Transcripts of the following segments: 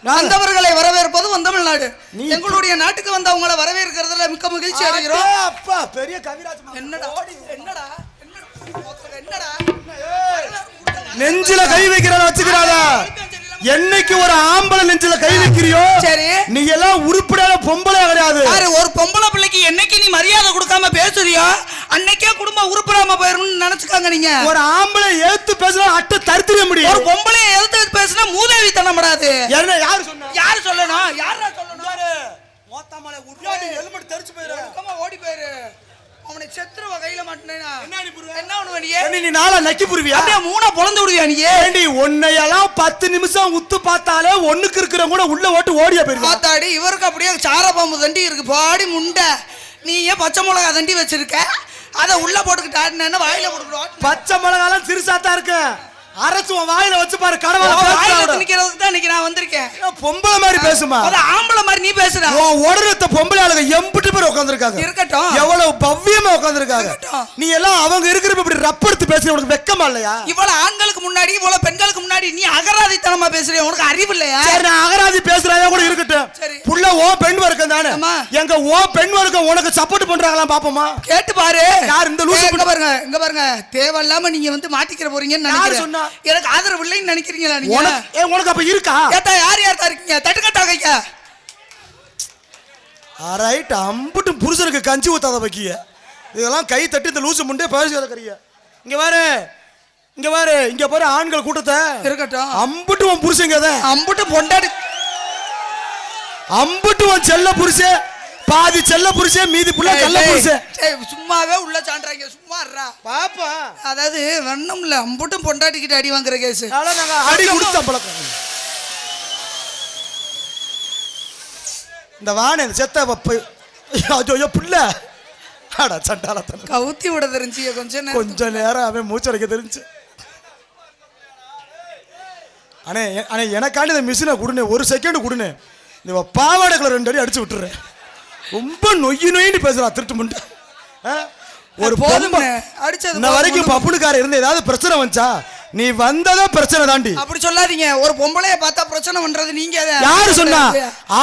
வந்தவர்களை வரவேற்பது தமிழ்நாடு. எங்களுடைய நாட்டுக்கு வந்து அவங்களை வரவேற்கிறதுல மிக்க மகிழ்ச்சி அடைகிறோம். அப்பா பெரிய கவிராஜ். என்னடா என்னடா என்னடா நெஞ்சில கை வைக்கிறான வச்சுக்கிறாளா? என்னைக்கு ஒரு ஆம்பளை நெஞ்சில கை வைக்கிறியோ சரி, நீ எல்லாம் உருப்படியான பொம்பளை கிடையாது. ஒரு பொம்பளை பிள்ளைக்கு என்னைக்கு நீ மரியாதை கொடுக்காம பேசுறியோ அன்னைக்கே குடும்பம் உருப்படாம போயிரும் நினைச்சுக்காங்க. நீங்க ஒரு ஆம்பளை எழுத்து பேசினா அட்டை தடுத்துட முடியும். ஒரு பொம்பளை எழுத்து பேசினா மூதேவி தனப்படாது. என்ன யாரு சொன்னா? யாரு சொல்லணும்? யாரா சொல்லணும்? மோத்தாமலை உருளாடி ஹெல்மெட் தெரிச்சு போயிரு. ஓடி போயிரு. அவனை செத்துற வகையில மாட்டேனா என்ன பண்ணுவ? நீ நாளா நக்கி புரிவியா? அப்படியே மூணா பொளந்து விடுவியா நீ? ஏண்டி உன்னையெல்லாம் 10 நிமிஷம் உத்து பார்த்தாலே ஒண்ணுக்கு இருக்கிற கூட உள்ள ஓட்டு ஓடியா போயிரு. பார்த்தாடி இவருக்கு அப்படியே சாரபாம்பு தண்டி இருக்கு பாடி முண்டை. நீ ஏன் பச்சை மிளகா தண்டி வச்சிருக்க? அதை உள்ள போட்டுக்கிட்டு ஆடினா வாயில போட்டுக்கிட்டு. பச்சை மிளகாலாம் சிறுசாத்தா இருக்கு. அரசு உன் வாயில வச்சு பாரு. கடவுள நிக்கிறதுக்கு தான் இன்னைக்கு நான் வந்திருக்கேன். பொம்பளை மாதிரி பேசுமா? அது ஆம்பளை மாதிரி நீ பேசுற. உன் உடனத்த பொம்பளை ஆளுங்க எம்பிட்டு பேர் உட்கார்ந்திருக்காங்க. இருக்கட்டும். எவ்வளவு பவ்யமா உட்கார்ந்திருக்காங்க. நீ எல்லாம் அவங்க இருக்கிறப்ப இப்படி ரப்படுத்து பேசுற உனக்கு வெக்கமா இல்லையா? இவ்வளவு ஆண்களுக்கு முன்னாடி இவ்வளவு பெண்களுக்கு முன்னாடி நீ அகராதித்தனமா பேசுறிய உனக்கு அறிவு இல்லையா? சரி நான் அகராதி பேசுறதா கூட இருக்கட்டும். புள்ள ஓ பெண் வர்க்கம் தானே. எங்க ஓ பெண் வர்க்கம் உனக்கு சப்போர்ட் பண்றாங்களா பாப்போமா? கேட்டு பாரு. யார் இந்த லூசு? இங்க பாருங்க தேவையில்லாம நீங்க வந்து மாட்டிக்கிற போறீங்கன்னு நினைக்கிறேன். எனக்கு ஆதரவு இல்லைன்னு நினைக்கிறீங்களா நீங்க? உனக்கு அப்ப இருக்கா? ஏத்தா யார் யார் இருக்கீங்க? தட்டுக்கட்டா கைக்க. ஆரைட் அம்புட்டு புருஷனுக்கு கஞ்சி ஊத்தாத வைக்கிய. இதெல்லாம் கை தட்டி இந்த லூசு முண்டே பேசி வளர்க்கறிய. இங்க பாரு இங்க பாரு இங்க பாரு ஆண்கள் கூட்டத்தை. இருக்கட்டும். அம்புட்டு உன் புருஷங்க தான். அம்புட்டு பொண்டாடி அம்புட்டு உன் செல்ல புருஷன். பாதி செல்ல புருஷன் மீதி புள்ள கள்ள புருஷன். சும்மாவே உள்ள சான்றாங்க. சும்மா இருடா பாப்பா. அதாவது வண்ணம்ல அம்புட்டும் பொண்டாட்டிக்கிட்ட அடி வாங்குற கேஸ். அடி கொடுத்த பழக்கம். இந்த வாணி இந்த செத்த பப்பு ஐயோ புள்ள அட சண்டாலத்தன கவுத்தி விட தெரிஞ்சு கொஞ்ச நேரம் அவன் மூச்சடைக்க தெரிஞ்சு. அண்ணே அண்ணே எனக்காண்டி இந்த மிஷினை கொடுனே. ஒரு செகண்ட் கொடுனே. இந்த பாவாடைக்குள்ள 2 அடி அடிச்சு விட்டுறேன். ரொம்ப நொய்னு பேசுறா திருட்டு முண்டை. ஒரு பொம்பை அடிச்சது இந்த வரைக்கும் பப்புனுக்கார இருந்து ஏதாவது பிரச்சனை வந்துச்சா? நீ வந்ததா பிரச்சனை தாண்டி. அப்படி சொல்லாதீங்க. ஒரு பொம்பளைய பார்த்தா பிரச்சனை பண்றது நீங்க. யாரு சொன்னா?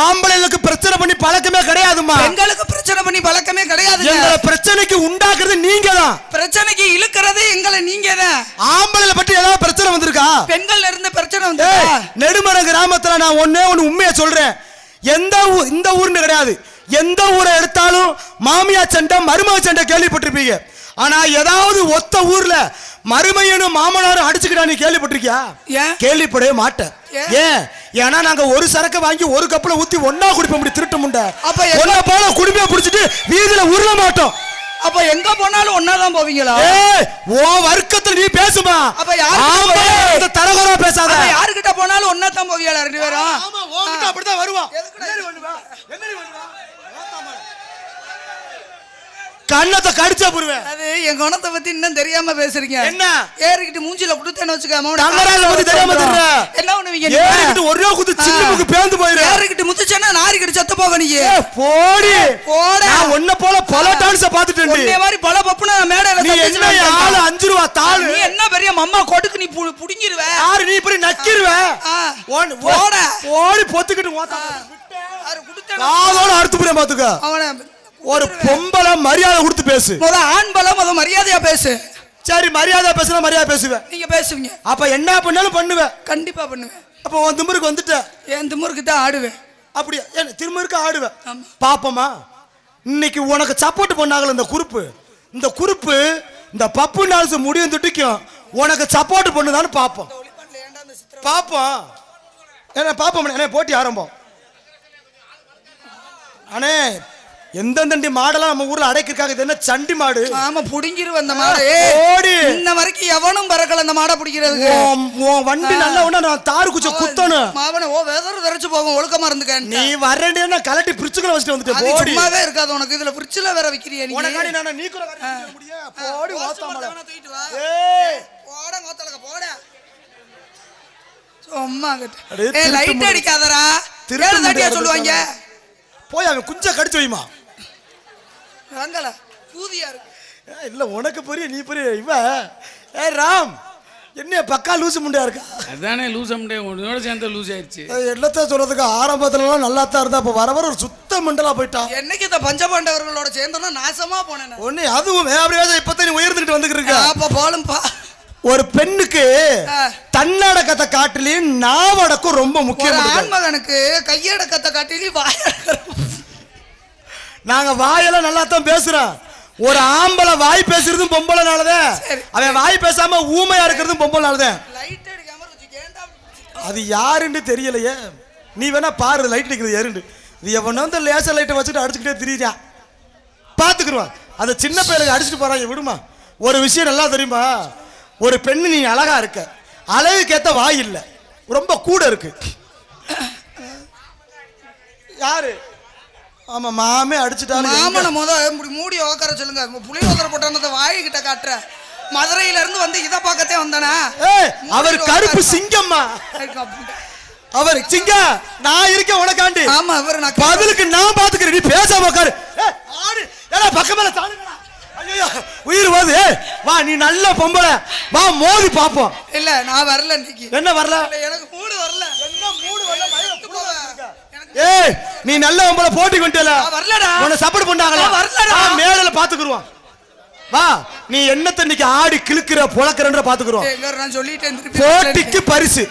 ஆம்பளைகளுக்கு பிரச்சனை பண்ணி பழக்கமே கிடையாதுமா. பெண்களுக்கு பிரச்சனை பண்ணி பழக்கமே கிடையாது. எங்களை பிரச்சனைக்கு உண்டாக்குறது நீங்க தான். பிரச்சனைக்கு இழுக்கிறது எங்களை நீங்க தான். ஆம்பளைல பத்தி ஏதாவது பிரச்சனை வந்திருக்கா? பெண்கள்ல இருந்து பிரச்சனை வந்து நெடுமரம் கிராமத்துல நான் ஒண்ணே ஒண்ணு உண்மையா சொல்றேன். இந்த ஊர்னு கிடையாது. எந்த ஊரை எடுத்தாலும் மாமியா சண்டை மருமக சண்டை கேள்விப்பட்டிருப்பீங்க. ஆனா ஏதாவது ஒத்த ஊர்ல மருமையனும் மாமனாரும் அடிச்சுக்கிட்டா நீ கேள்விப்பட்டிருக்கியா? கேள்விப்படவே மாட்டேன். ஏன்னா நாங்க ஒரு சரக்கு வாங்கி ஒரு கப்பல ஊத்தி ஒன்னா குடிப்ப முடியும். திருட்டு முண்டை ஒன்ன போல குடிமையா புடிச்சிட்டு வீதியில உருள மாட்டோம். அப்ப எங்க போனாலும் ஒன்னாதான் போவீங்களா? ஓ வர்க்கத்துல நீ பேசுமா? அப்ப யாரு தரகுறா பேசாத. யாருக்கிட்ட போனாலும் ஒன்னாதான் போவீங்களா 2 பேரும்? ஆமா உன்கிட்ட அப்படிதான் வருவான். கண்ணத்தை கடிச்சா புருவேன். அது என் குணத்தை பத்தி இன்னும் தெரியாம பேசுறீங்க. என்ன ஏறிக்கிட்டு மூஞ்சில குடுத்தேன்னு வச்சுக்க. தங்கராஜ பத்தி தெரியாம தெரியற. என்ன பண்ணுவீங்க? ஏறிக்கிட்டு ஒரே குத்து சின்னமுக்கு பேந்து போயிரு. ஏறிக்கிட்டு முத்துச்சேன்னா நாரிக்கிட்டு செத்து போக நீ. போடி போட. நான் ஒண்ண போல பல டான்ஸ் பாத்துட்டேன். உன்னை மாதிரி பல பப்புனா மேடையில நீ என்ன ஆளு 5 ரூபாய் தாளு. நீ என்ன பெரிய மம்மா கொட்டுக்கு நீ புடிங்கிருவ. யாரு நீ இப்படி நக்கிருவ. போட ஓடி பொத்துக்கிட்டு ஓட்டா. யாரு குடுத்தேன் காதோட அறுத்து புரிய பாத்துக்க. அவன ஒரு பொம்பளை மரியாதை கொடுத்து பேசு. ஆண் பலம் மரியாதையா பேசு. சரி மரியாதை பேசுனா மரியாதை பேசுவேன். நீங்க பேசுவீங்க. அப்ப என்ன பண்ணாலும் பண்ணுவேன். கண்டிப்பா பண்ணுவேன். அப்ப உன் திமுருக்கு வந்துட்ட. என் திமுருக்கு தான் ஆடுவேன். அப்படியா? என்ன திமுருக்கு ஆடுவேன். பாப்பமா இன்னைக்கு உனக்கு சப்போர்ட் பண்ணாங்கல இந்த குறுப்பு. இந்த குறுப்பு இந்த பப்பு நாள்ஸ் முடியும் துட்டிக்கும் உனக்கு சப்போர்ட் பண்ணுதான்னு பாப்போம். பாப்போம் என்ன பாப்போம். என்ன போட்டி ஆரம்பம். அண்ணே எந்தெந்த மாடெல்லாம் நம்ம ஊர்ல அடைக்கிருக்காங்க. இது என்ன சண்டி மாடு? ஆமா புடிங்கிரு அந்த மாடு. ஓடி இன்ன வரைக்கும் எவனும் பறக்கல அந்த மாடை பிடிக்கிறதுக்கு. உன் வண்டி நல்ல ஒண்ணா நான் தாரு குச்ச குத்தணும். மாவன வெதர் தரச்சு போகும். ஒழுக்கமா இருந்துக்க. நீ வரேன்னா கலட்டி பிரிச்சுக்குள்ள வச்சிட்டு வந்துட்ட. போடி. சும்மாவே இருக்காது உனக்கு. இதுல பிரிட்ஜ்ல வேற விக்கிறியா நீ? உனக்காடி நான் நீ கூட வர முடியும். போடி ஓத்தாமல. தூக்கிட்டு வா. ஏய் போடா கோத்தலக போடா. சும்மா கட்ட. லைட் அடிக்காதடா. திருட்டு தட்டியா சொல்லுவாங்க. போய் அவன் குஞ்ச கடிச்சு வைமா. ரங்கல பூதியா இருக்கு. இல்ல உனக்கு புரிய நீ புரிய. இவ ராம் என்ன பக்கா லூசு முண்டையா இருக்கா? அதானே லூஸ் அம்டே உன்னோட சேர்ந்த லூஸ் ஆயிடுச்சு. எல்லாத்தையும் சொல்றதுக்கு ஆரம்பத்துலலாம் நல்லா தான் இருந்தா, அப்போ வர வர ஒரு சுத்த மண்டலா போயிட்டா. என்னைக்கு இந்த பஞ்சபாண்டவர்களோட சேர்ந்தோன்னா நாசமா போனேன். ஒண்ணு அதுவும் அப்படியே இப்ப நீ உயர்ந்துட்டு வந்துக்கிட்டு அப்ப போலும்பா. ஒரு பெண்ணுக்கு தன்னடக்கத்தை காட்டிலையும் நாவடக்கம் ரொம்ப முக்கியம். ஆண்மகனுக்கு கையடக்கத்தை காட்டிலையும் வாயடக்கம். நாங்க வாயெல்லாம் நல்லா தான் பேசுறோம். ஒரு ஆம்பளை வாய் பேசுறதும் பொம்பளைனாலதான், அவன் வாய் பேசாம ஊமையா இருக்கிறதும் பொம்பளைனாலதான். அது யாருன்னு தெரியலையே. நீ வேணா பாரு லைட் அடிக்கிறது யாருன்னு. இது எவனோ இந்த லேசர் லைட்டை வச்சுட்டு அடிச்சுக்கிட்டே திரியா பாத்துக்குருவான். அந்த சின்ன பையனுக்கு அடிச்சுட்டு போறாங்க விடுமா. ஒரு விஷயம் நல்லா தெரியுமா, ஒரு பெண்ணு நீ அழகா இருக்க, அழகுக்கேத்த வாய் இல்லை, ரொம்ப கூட இருக்கு. யாரு? ஆமா மாமே அடிச்சுட்டாரு. மாமனை மூடி உக்கார சொல்லுங்க. புளியோதரை போட்டானத வாய் கிட்ட காட்டுற. மதுரையில இருந்து வந்து இத பக்கத்தே வந்தானா? அவர் கருப்பு சிங்கம்மா. அவர் சிங்கம், நான் இருக்கேன் உனக்காண்டி. ஆமா அவர் நான் பதிலுக்கு நான் பாத்துக்கிறேன், நீ பேசாம உட்காரு. பக்கமேல சாலுங்கடா. ஐயோ உயிர் போகுது. வா நீ நல்ல பொம்பளை, வா மோதி பாப்போம். இல்ல நான் வரல இன்னைக்கு. என்ன வரல? எனக்கு மூடு வரல. என்ன மூடு வரல? ஏய் நீ நல்ல பொம்பளை போட்டி கொண்டேல வரலடா. உன்னை சப்போர்ட் பண்ணாங்களா? வரலடா. மேடல பாத்துக்குறோம். வா நீ என்னத்த இன்னைக்கு ஆடி கிளுக்குற பொளக்குறன்ற பாத்துக்குறோம். நான் சொல்லிட்டேன். போட்டிக்கு பரிசு.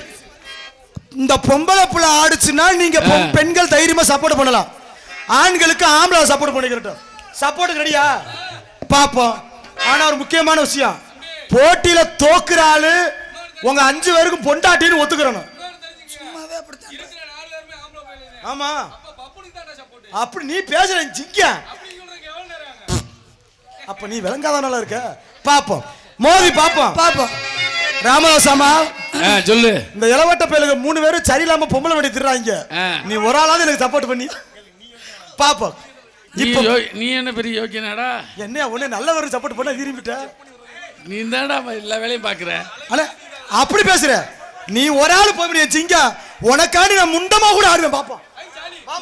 இந்த பொம்பளை புள்ள ஆடுச்சுன்னா நீங்க பெண்கள் தைரியமா சப்போர்ட் பண்ணலாம். ஆண்களுக்கு ஆம்பளை சப்போர்ட் பண்ணிக்கிறோம். சப்போர்ட் ரெடியா பாப்போம். ஆனா ஒரு முக்கியமான விஷயம், போட்டியில தோக்குற ஆளு உங்க 5 பேருக்கும் பொண்டாட்டின்னு ஒத்துக்கிறணும். ஆமா அப்படி நீ பேசுற ஜிங்க. அப்ப நீ விளங்காதனால இருக்க. பாப்போம் மோதி பாப்போம். பாப்போம். ராமதாசாமா சொல்லு. இந்த இளவட்ட பேருக்கு 3 பேரும் சரியில்லாம பொம்பளை வண்டி திர்றாங்க. நீ ஒரு ஆளாவது எனக்கு சப்போர்ட் பண்ணி பாப்போம். நீ என்ன பெரிய யோக்கியனாடா? என்ன ஒண்ணு நல்லவருக்கு சப்போர்ட் பண்ண விரும்பிட்ட. நீ தான்டா எல்லா வேலையும் பாக்குற. அண்ணா அப்படி பேசுற. நீ ஒரு ஆளு போய் முடிய சிங்க, உனக்காண்டி நான் முண்டமா கூட ஆடுவேன். பாப்போம்.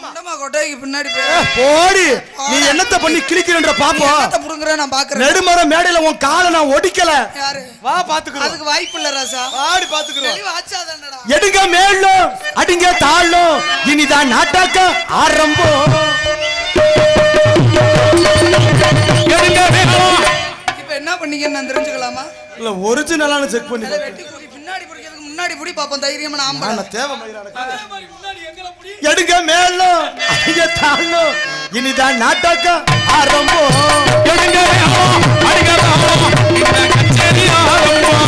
முண்டமா கொட்டைக்கு பின்னாடி போடி. நீ என்னத்த பண்ணி கிளிக்கிறன்ற பாப்போம். என்னத்த புடுங்கற நான் பாக்குறேன். நெடுமர மேடையில உன் காலை நான் ஒடிக்கல. யாரு? வா பாத்துக்குறோம். அதுக்கு வாய்ப்பு இல்ல ராசா. வாடி பாத்துக்குறோம். தெளிவா ஆச்சாதன்னடா. எடுங்க மேலும் அடிங்க தாளும், இனிதான் நாட்டாக்க ஆரம்பம். எடுங்க மேலும். இப்போ என்ன பண்ணீங்கன்னு நான் தெரிஞ்சுக்கலாமா? இல்ல ஒரிஜினலான செக் பண்ணி வெட்டி கூடி பின்னாடி புடிக்கிறதுக்கு முன்னாடி புடி பாப்போம். தைரியமா நான் ஆம்பளை. நான் தேவை மயிரான. எடுங்க மேலும் அடிங்க தாளும், இனிதான் நாட்டாக்க ஆரம்பம். எடுங்க மேலும் அடிங்க தாளும், இனிதான் கச்சேரி ஆரம்பம்.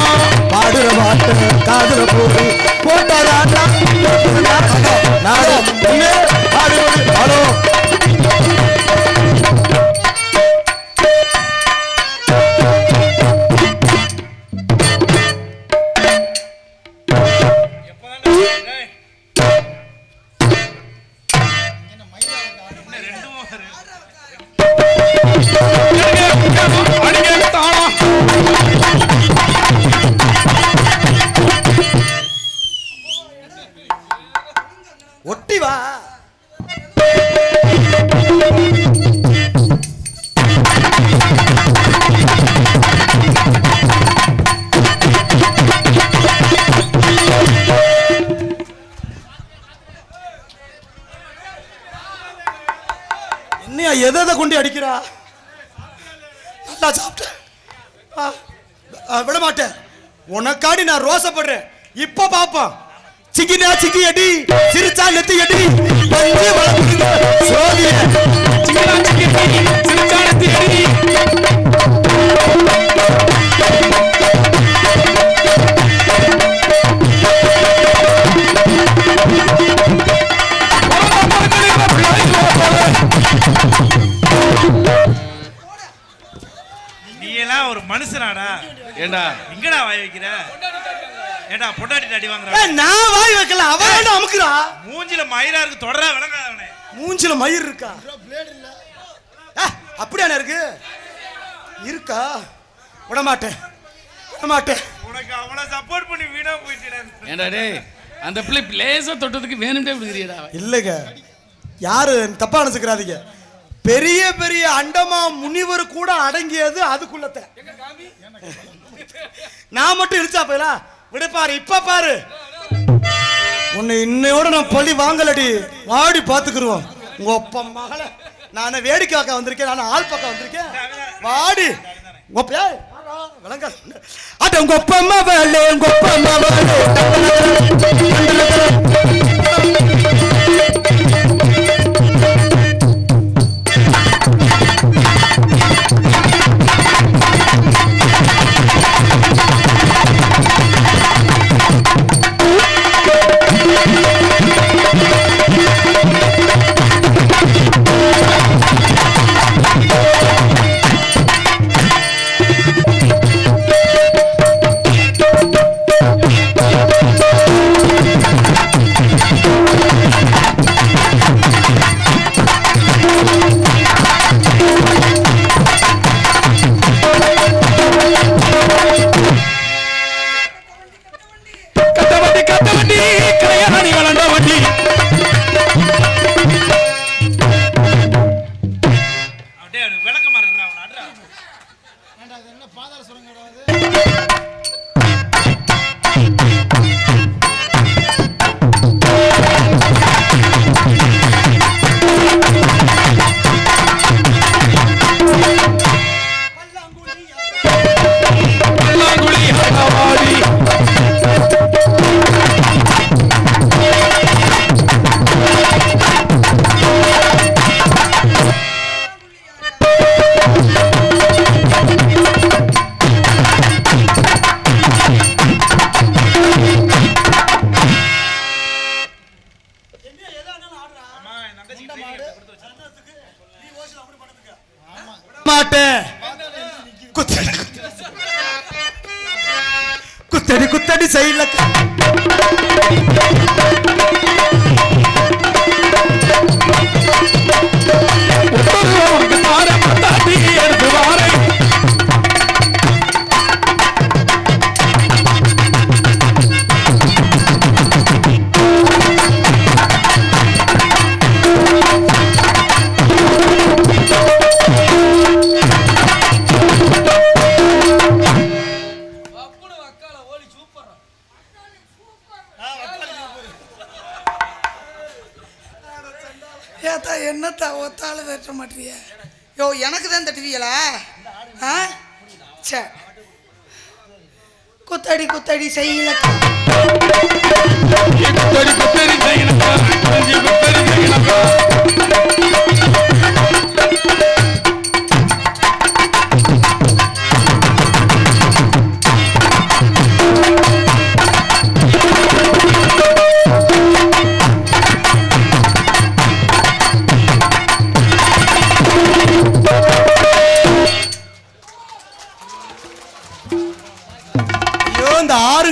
பாடுற பாட்டு காதுல போடு போட்டறாடா நாடா நீ ஆடுவது. ஹலோ ஒட்டி வா. என்னையா எதை கொண்டு அடிக்கிறா? நல்லா சாப்பிட்டேன். விட மாட்டேன். உனக்காடி நான் ரோசப்படுறேன். இப்ப பாப்போம். சிக்கினா சிக்கி அடி, சிரிச்சா நெத்தி அடி, பஞ்சு வளர்க்குது சோதிய. சிக்கினா சிக்கி அடி, சிரிச்சா நெத்தி அடி. நீ எல்லாம் ஒரு மனுஷனாடா? ஏண்டா எங்கடா வாய் வைக்கிற? ஏண்டா பொண்டாட்டி அடி வாங்குற? நான் வாய் வைக்கல, அவன் அமுக்குறா. மூஞ்சில மயிரா இருக்கு, தொடரா விளங்காதவனே. மூஞ்சில மயிர் இருக்கா? அப்படியானே இருக்கு? இருக்கா? விட மாட்டேன், விட மாட்டேன். உனக்கு அவளை சப்போர்ட் பண்ணி வீணா போயிட்டேன். ஏண்டா டேய், அந்த பிள்ளை லேசா தொட்டதுக்கு வேணும்டே விடுறியடா? இல்லைங்க, யாரு தப்பா நினைச்சுக்கிறாதீங்க. பெரிய பெரிய அண்டமா முனிவர் கூட அடங்கியது அதுக்குள்ளத்த. நான் மட்டும் இழுச்சா போயிலா விடுப்பாரு. இப்ப பாரு உன்னை இன்னையோட நான் பழி வாங்கலடி. வாடி பாத்துக்குருவோம். உங்க ஒப்ப மகள நான் வேடிக்கை பார்க்க வந்திருக்கேன். நான் ஆள் பக்கம் வந்திருக்கேன். வாடி விளங்க அட உங்க ஒப்பம்மா வேலை உங்க ஒப்பம்மா வேலை. குத்தடி குத்தடி செய்யல ஏத்தா என்னத்தா ஒத்தாள் வெட்ட மாட்டிய? யோ எனக்கு தான் தட்டுவீங்களா? ஆ சே குத்தடி குத்தடி செய்யல குத்தடி குத்தடி செய்யலப்பா குத்தடி செய்யலப்பா.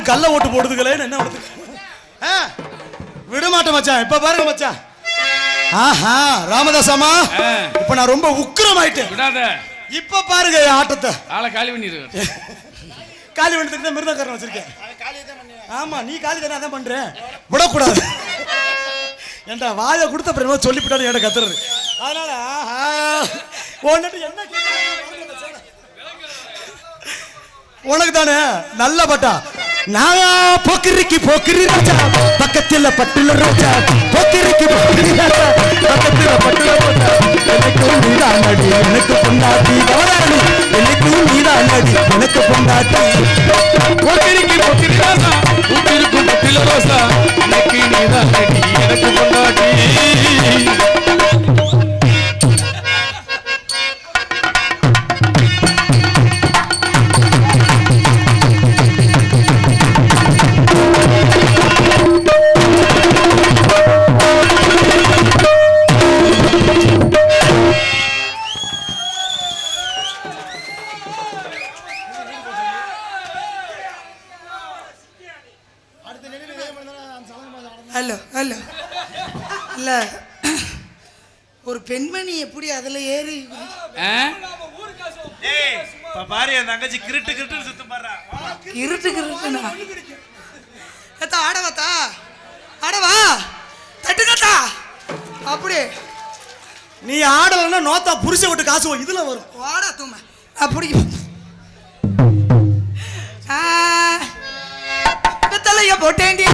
கல்ல ஓட்டு போடுதுகளே என்ன விட மாட்டேன் மச்சான். இப்ப பாருங்க மச்சான். ஆஹா ராமதாசமா இப்ப நான் ரொம்ப உக்கிரம் ஆயிட்டேன். விடாத. இப்ப பாருங்க ஆட்டத்தை. ஆளை காலி பண்ணிரு. காலி பண்ணிட்டு மிருதக்காரன் வச்சிருக்கேன். ஆமா நீ காலி தானே அதான் பண்றேன். விடக்கூடாது. ஏன்டா வாயை கொடுத்த பிறகு சொல்லிவிட்டாரு என்கிட்ட கத்துறது. அதனால உன்னிட்டு என்ன உனக்கு தானே நல்ல பட்டா. நான் போக்கிரிக்கு போக்கிரி ராஜா பக்கத்தில் பட்டுல ரோஜா போக்கிரிக்கு போக்கிரி ராஜா பக்கத்தில் பட்டுல ரோஜா எனக்கும் நீதான் நடி எனக்கு பொண்டாட்டி கவராணி எனக்கும் நீதான் நடி எனக்கு பொண்டாட்டி போக்கிரிக்கு போக்கிரி ராஜா ஊத்திருக்கும் பட்டுல ரோஜா எனக்கு நீதான் நடி எனக்கு பொண்டாட்டி. ஹலோ ஹலோ இல்ல ஒரு பெண்மணி எப்படி அதுல ஏறி பாரு என் தங்கச்சி கிருட்டு கிருட்டு சுத்து பாரு. கிருட்டு கிருட்டுனா ஏத்தா ஆடவாத்தா ஆடவா தட்டுக்கத்தா அப்படி நீ ஆடலைன்னா நோத்தா புருஷ விட்டு காசு இதுல வரும். வாடா தூம அப்படி தலைய போட்டேண்டி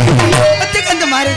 அந்த மாதிரி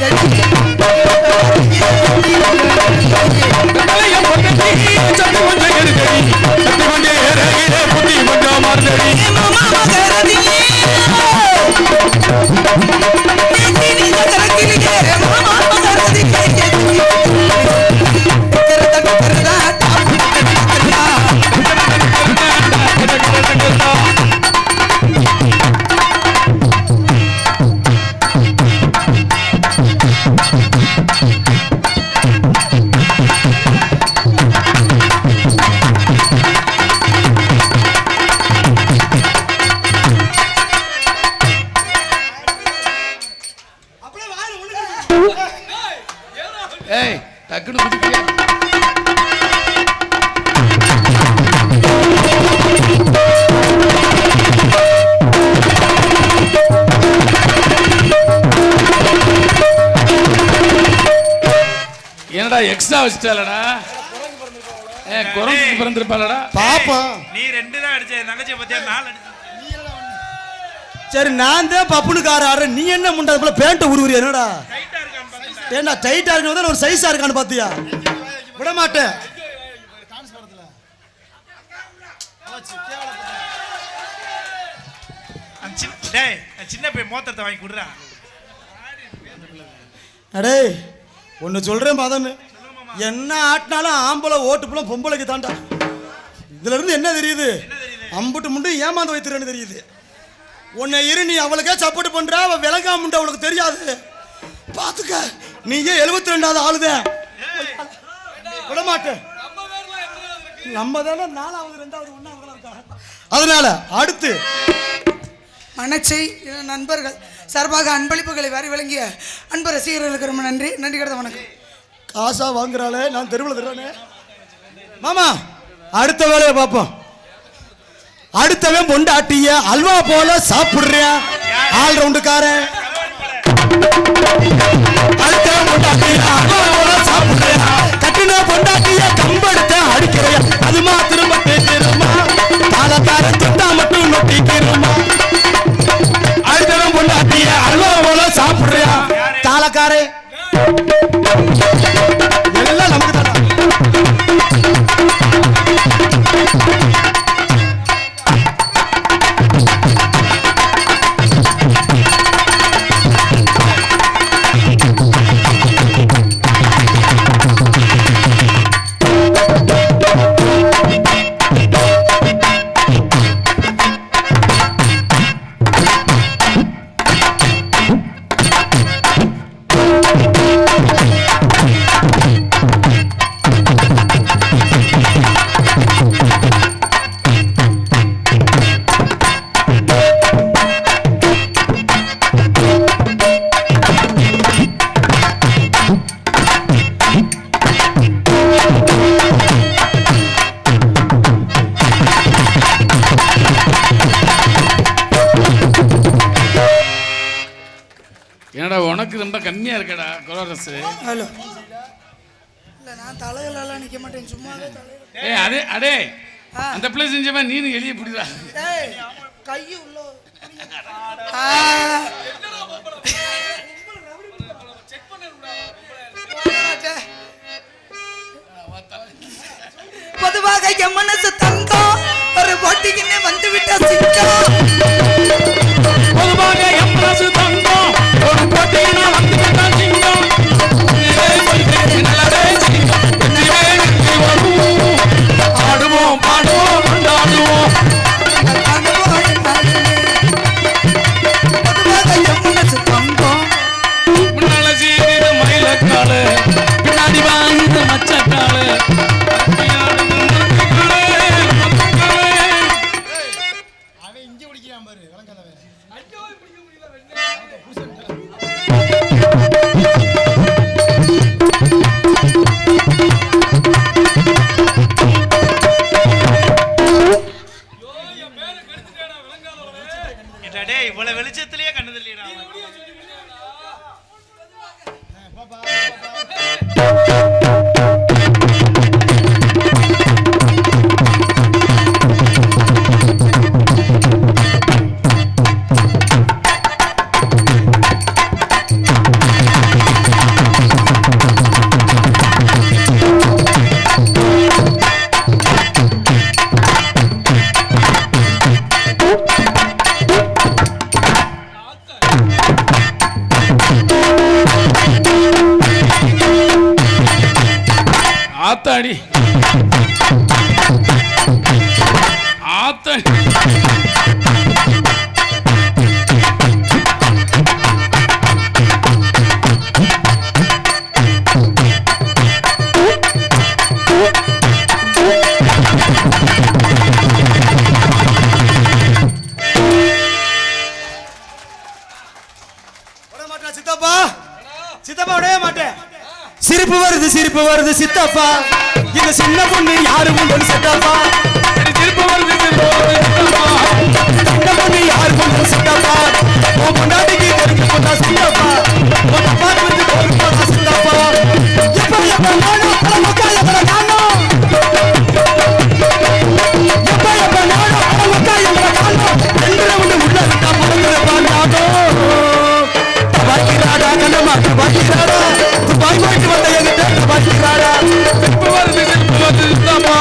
ஏய் டக்குனு குதிக்கிறியா? என்னடா எக்ஸ்ட்ரா வச்சிட்டாலடா? குரங்கு பிறந்திருப்பாளடா பாப்பா. நீ 2 தான் அடிச்ச, தங்கச்சியை பத்தியா 4 அடிச்ச. சரி நான் தான் பப்புனுக்கார ஆடுறேன், நீ என்ன முண்டா போல பேண்ட உருவுறியா? என்னடா டைட்டா இருக்கான்னு பாத்தீங்களா? ஏண்டா டைட்டா இருக்கணும், ஒரு சைஸா இருக்கான்னு பாத்தியா? விட மாட்டேன். டேய் சின்ன பையன் மோதிரத்தை வாங்கி குடுறா. அடே ஒன்னு சொல்றேன் பாதன்னு, என்ன ஆட்டினாலும் ஆம்பளை ஓட்டுப்புலம் பொம்பளைக்கு தாண்டா. இதுல இருந்து என்ன தெரியுது? அம்புட்டு முண்டு ஏமாந்து வைத்துறேன்னு தெரியுது. உன்னை இரு, நீ அவளுக்கே சப்போர்ட் பண்ற, அவ விலகா முண்டு அவளுக்கு தெரியாது. பாத்துக்க, நீயே 72வது ஆளுதான். விட மாட்டேன். நம்ம தானே 4வது 2வது 1வது இருக்கா. அதனால அடுத்து மனச்சை நண்பர்கள் சார்பாக அன்பளிப்புகளை வாரி வழங்கிய அன்பு ரசிகர்களுக்கு ரொம்ப நன்றி. நன்றி கடந்த வணக்கம். காசா வாங்குறாளே, நான் தெருவில் தர்றானே. மாமா அடுத்த வேலையை பார்ப்போம். அடுத்தவன் பொண்டாட்டிய அல்வா போல சாப்பிடுறேன் ஆல்ரவுண்டுக்காரன். அடுத்தவன் பொண்டாட்டிய அல்வா போல சாப்பிடுறேன், கட்டின பொண்டாட்டிய கம்பெடுத்த அடிக்கிறேன். அதுமா திரும்ப பேசிருமா, தாளக்காரன் தொட்டா மட்டும் நொட்டிக்கிறோமா. அடுத்தவன் பொண்டாட்டிய அல்வா போல சாப்பிடுறேன் தாளக்காரே. எல்லாம் நமக்கு தானா? என்னடா உனக்கு ரொம்ப கம்மியா இருக்கடா குரோரஸ். ஹலோ இல்ல, நான் தலையிலலாம் நிக்க மாட்டேன், சும்மாவே தலையில. ஏய் அதே அடே அந்த பிள்ளை செஞ்சமா நீனு எளிய பிடிடா. டேய் கை உள்ள பொதுவாக என் மனசு தங்கம், ஒரு போட்டிக்குன்னு வந்து விட்ட சிங்கம். பொதுவாக என் மனசு தங்கம், ஒரு போட்டிக்குன்னு வந்து விட்ட சிங்கம். ஆடுவோம் பாடுவோம் கொண்டாடுவோம். பொதுவாக என் மனசு தங்கம், முன்னால சீரிட மயிலக்காலு, பின்னாடி வாங்கின மச்சக்காலு. அவன் இங்க குடிக்கிறான் பாரு. ஆத்தாடி ஆத்தாடி சித்தப்பா சித்தப்பா விடவே மாட்டேன். சிரிப்பு வருது சித்தப்பா, இந்த சின்ன பொண்ணு யாரு உண்டு சித்தப்பா, சிரிப்பு வருது சின்ன பொண்ணு யாரு உண்டு சித்தப்பா, உன் பொண்டாட்டிக்கு தெரிஞ்சு போட்டா சித்தப்பா, உன் அப்பா தெரிஞ்சு போட்டா சித்தப்பா, எப்ப எப்ப நானும் பல மக்கள் எங்களை காணோம், எப்ப எப்ப நானும் பல மக்கள் எங்களை காணோம், எங்களை ஒன்று உள்ள விட்டா பழங்குற பாண்டாடும் பாக்கிராடா கண்ணம்மா பாக்கிராடா துபாய் போயிட்டு வந்த எங்கிட்ட பாக்கிராடா சிரிப்பு வருது சித்தப்பா.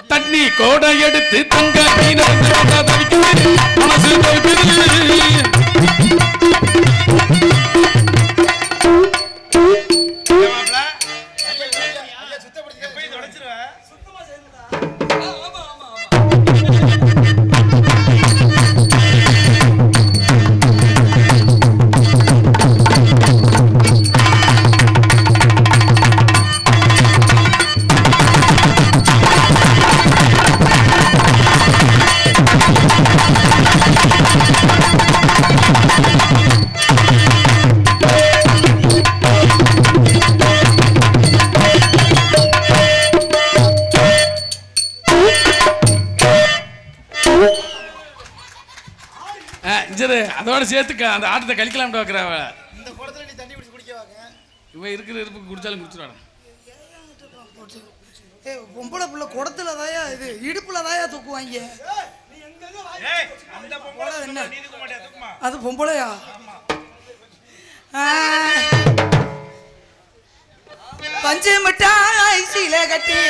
தண்ணி கோடை எடுத்து தங்க மனசு அதோட சேர்த்துக்க அந்த ஆட்டத்தை கழிக்கலாம் பார்க்குறாவ. இந்த குடத்துல நீ தண்ணி குடிச்சு குடிக்கவாங்க, இவன் இருக்கிற இருப்புக்கு குடிச்சாலும் குடிச்சிடான். பொம்பளை புள்ள குடத்துல தாயா இது இடுப்புல தாயா தூக்குவாங்க. அது பொம்பளையா? பஞ்சு மிட்டாய் சீலை கட்டி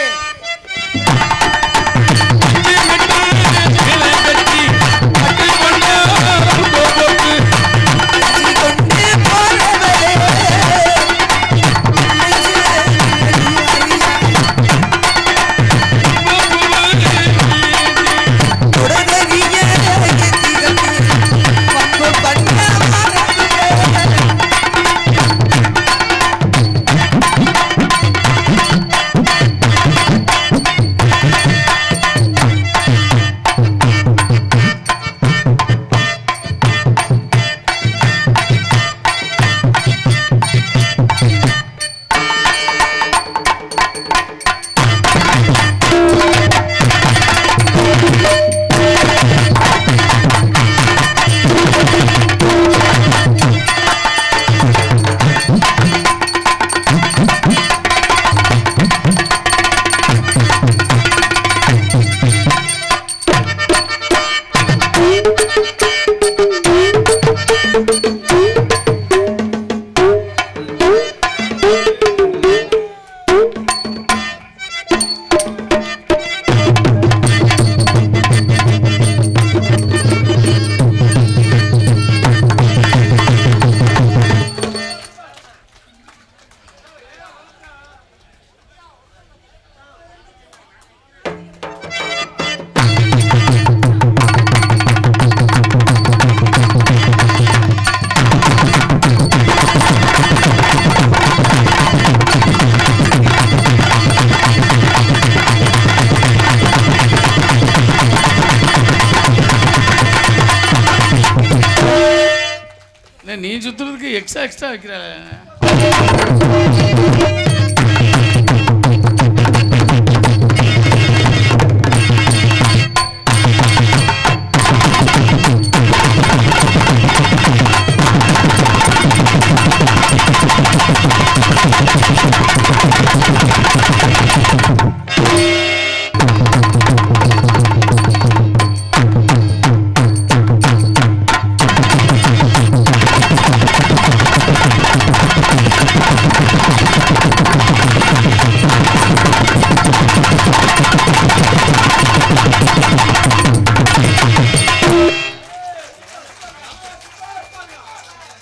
நீ சுத்துறதுக்கு எக்ஸ்ட்ரா வைக்கிற